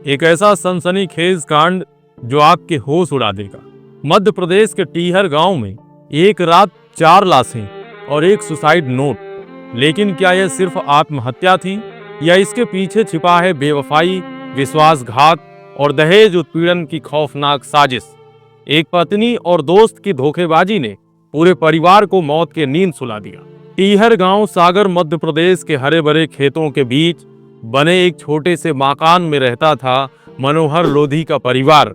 एक ऐसा सनसनीखेज कांड जो आपके होश उड़ा देगा। मध्य प्रदेश के टीहर गांव में एक रात 4 लाशें और एक सुसाइड नोट। लेकिन क्या यह सिर्फ आत्महत्या थी या इसके पीछे छिपा है बेवफाई, विश्वासघात और दहेज उत्पीड़न की खौफनाक साजिश। एक पत्नी और दोस्त की धोखेबाजी ने पूरे परिवार को मौत के नींद सुला दिया। टीहर गांव सागर मध्य प्रदेश के हरे भरे खेतों के बीच बने एक छोटे से मकान में रहता था मनोहर लोधी का परिवार।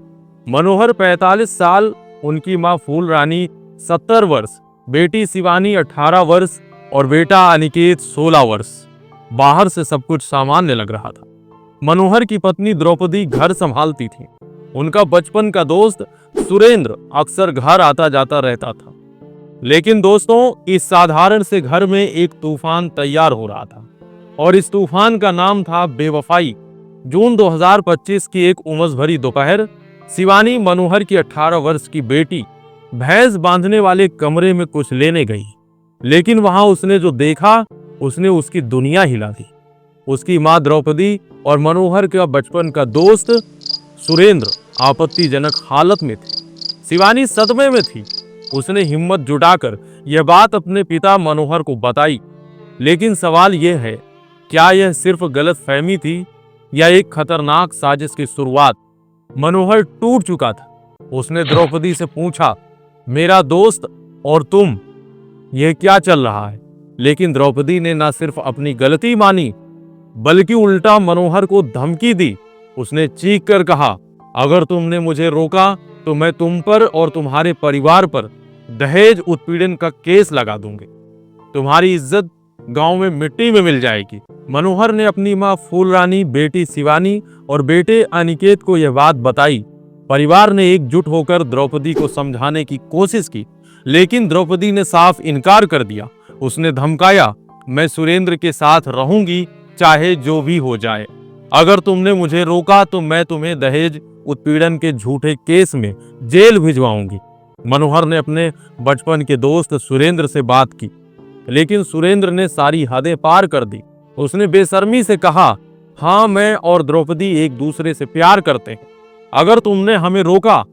मनोहर 45 साल, उनकी मां फूल रानी 70 वर्ष, बेटी शिवानी 18 वर्ष और बेटा अनिकेत 16 वर्ष। बाहर से सब कुछ सामान्य लग रहा था। मनोहर की पत्नी द्रौपदी घर संभालती थी। उनका बचपन का दोस्त सुरेंद्र अक्सर घर आता जाता रहता था। लेकिन दोस्तों, इस साधारण से घर में एक तूफान तैयार हो रहा था और इस तूफान का नाम था बेवफाई। जून 2025 की एक उमस भरी दोपहर, शिवानी, मनोहर की 18 वर्ष की बेटी, भैंस बांधने वाले कमरे में कुछ लेने गई। लेकिन वहां उसने जो देखा, उसने उसकी दुनिया हिला दी। उसकी मां द्रौपदी और मनोहर का बचपन का दोस्त सुरेंद्र आपत्तिजनक हालत में थे। शिवानी सदमे में थी। उसने हिम्मत जुटाकर यह बात अपने पिता मनोहर को बताई। लेकिन सवाल यह है, क्या यह सिर्फ गलतफहमी थी या एक खतरनाक साजिश की शुरुआत? मनोहर टूट चुका था। उसने द्रौपदी से पूछा, मेरा दोस्त और तुम, यह क्या चल रहा है? लेकिन द्रौपदी ने न सिर्फ अपनी गलती मानी बल्कि उल्टा मनोहर को धमकी दी। उसने चीख कर कहा, अगर तुमने मुझे रोका तो मैं तुम पर और तुम्हारे परिवार पर दहेज उत्पीड़न का केस लगा दूंगी। तुम्हारी इज्जत गांव में मिट्टी में मिल जाएगी। मनोहर ने अपनी मां फूल रानी, बेटी शिवानी और बेटे अनिकेत को यह बात बताई। परिवार ने एकजुट होकर द्रौपदी को समझाने की कोशिश की, लेकिन द्रौपदी ने साफ इनकार कर दिया। उसने धमकाया, मैं सुरेंद्र के साथ रहूंगी, चाहे जो भी हो जाए। अगर तुमने मुझे रोका तो मैं तुम्हें दहेज उत्पीड़न के झूठे केस में जेल भिजवाऊंगी। मनोहर ने अपने बचपन के दोस्त सुरेंद्र से बात की, लेकिन सुरेंद्र ने सारी हदें पार कर दी। उसने बेशर्मी से कहा, हाँ, मैं और द्रौपदी एक दूसरे से प्यार करते हैं। अगर तुमने हमें रोका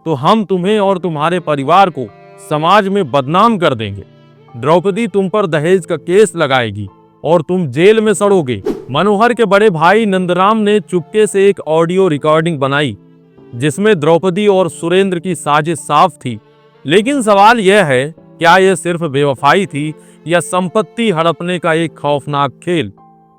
तो हम तुम्हें और तुम्हारे परिवार को समाज में बदनाम कर देंगे। द्रौपदी तुम पर दहेज का केस लगाएगी और तुम जेल में सड़ोगे। मनोहर के बड़े भाई नंदराम ने चुपके से एक ऑडियो रिकॉर्डिंग बनाई जिसमें द्रौपदी और सुरेंद्र की साजिश साफ थी। लेकिन सवाल यह है, क्या यह सिर्फ बेवफाई थी या संपत्ति हड़पने का एक खौफनाक खेल?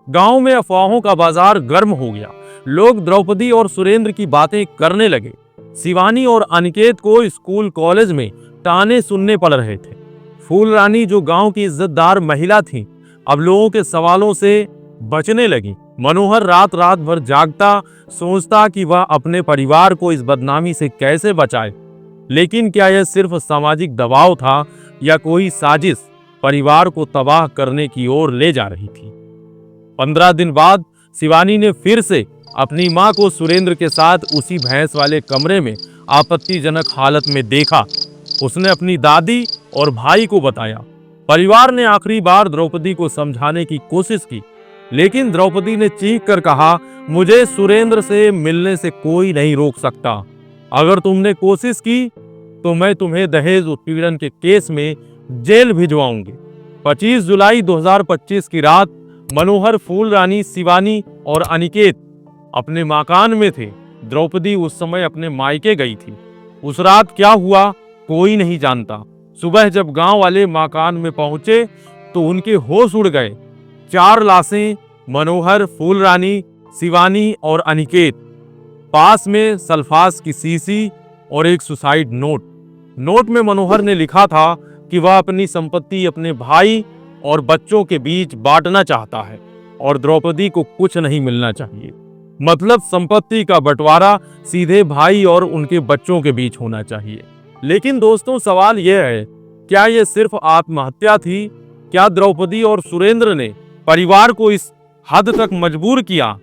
गांव में अफवाहों का बाजार गर्म हो गया। लोग द्रौपदी और सुरेंद्र की बातें करने लगे। शिवानी और अनिकेत को स्कूल कॉलेज में ताने सुनने पड़ रहे थे। फूल रानी, जो गांव की इज्जतदार महिला थी, अब लोगों के सवालों से बचने लगी। मनोहर रात रात भर जागता, सोचता कि वह अपने परिवार को इस बदनामी से कैसे बचाए। लेकिन क्या यह सिर्फ सामाजिक दबाव था या कोई साजिश परिवार को तबाह करने की ओर ले जा रही थी? 15 दिन बाद शिवानी ने फिर से अपनी मां को सुरेंद्र के साथ उसी भैंस वाले कमरे में आपत्तिजनक हालत में देखा। उसने अपनी दादी और भाई को बताया। परिवार ने आखिरी बार द्रौपदी को समझाने की कोशिश की, लेकिन द्रौपदी ने चीख कर कहा, मुझे सुरेंद्र से मिलने से कोई नहीं रोक सकता। अगर तुमने कोशिश की तो मैं तुम्हें दहेज उत्पीड़न के केस में जेल भिजवाऊंगी। 25 जुलाई 2025 की रात मनोहर, फूल रानी, शिवानी और अनिकेत अपने मकान में थे। द्रौपदी उस समय अपने मायके गई थी। उस रात क्या हुआ कोई नहीं जानता। सुबह जब गांव वाले मकान में पहुंचे तो उनके होश उड़ गए। 4 लाशें, मनोहर, फूल रानी, शिवानी और अनिकेत। पास में सल्फास की शीशी और एक सुसाइड नोट। नोट में मनोहर ने लिखा था कि वह अपनी संपत्ति अपने भाई और बच्चों के बीच बांटना चाहता है और द्रौपदी को कुछ नहीं मिलना चाहिए। मतलब संपत्ति का बंटवारा सीधे भाई और उनके बच्चों के बीच होना चाहिए। लेकिन दोस्तों, सवाल यह है, क्या यह सिर्फ आत्महत्या थी? क्या द्रौपदी और सुरेंद्र ने परिवार को इस हद तक मजबूर किया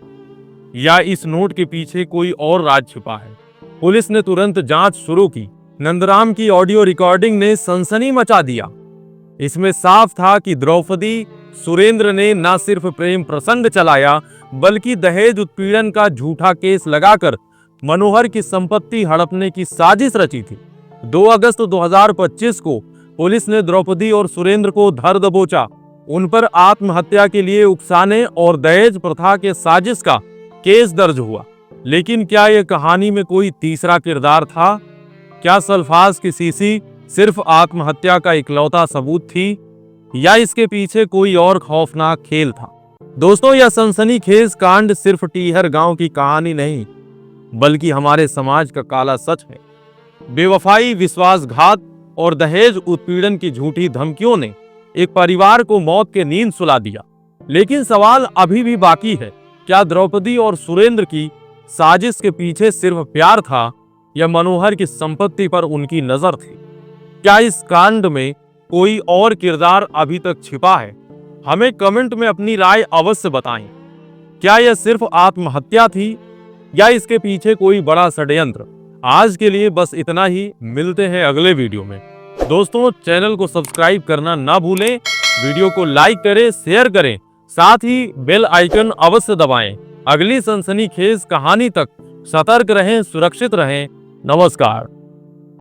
या इस नोट के पीछे कोई और राज छिपा है? पुलिस ने तुरंत जांच शुरू की। नंदराम की ऑडियो रिकॉर्डिंग ने सनसनी मचा दिया। इसमें साफ था कि द्रौपदी सुरेंद्र ने न सिर्फ प्रेम प्रसंग चलाया बल्कि दहेज उत्पीड़न का झूठा केस लगाकर मनोहर की संपत्ति हड़पने की साजिश रची थी। 2 अगस्त 2025 को पुलिस ने द्रौपदी और सुरेंद्र को धर दबोचा। उन पर आत्महत्या के लिए उकसाने और दहेज प्रथा के साजिश का केस दर्ज हुआ। लेकिन क्या यह कहानी में कोई तीसरा किरदार था? क्या सल्फास की शीशी सिर्फ आत्महत्या का इकलौता सबूत थी या इसके पीछे कोई और खौफनाक खेल था? दोस्तों, यह सनसनीखेज कांड सिर्फ टीहर गांव की कहानी नहीं बल्कि हमारे समाज का काला सच है। बेवफाई, विश्वासघात और दहेज उत्पीड़न की झूठी धमकियों ने एक परिवार को मौत के नींद सुला दिया। लेकिन सवाल अभी भी बाकी है, क्या द्रौपदी और सुरेंद्र की साजिश के पीछे सिर्फ प्यार था या मनोहर की संपत्ति पर उनकी नजर थी? क्या इस कांड में कोई और किरदार अभी तक छिपा है? हमें कमेंट में अपनी राय अवश्य बताएं। क्या यह सिर्फ आत्महत्या थी या इसके पीछे कोई बड़ा षड्यंत्र? आज के लिए बस इतना ही, मिलते हैं अगले वीडियो में। दोस्तों, चैनल को सब्सक्राइब करना ना भूलें, वीडियो को लाइक करें, शेयर करें, साथ ही बेल आइकन अवश्य दबाएं। अगली सनसनीखेज कहानी तक सतर्क रहें, सुरक्षित रहें। नमस्कार।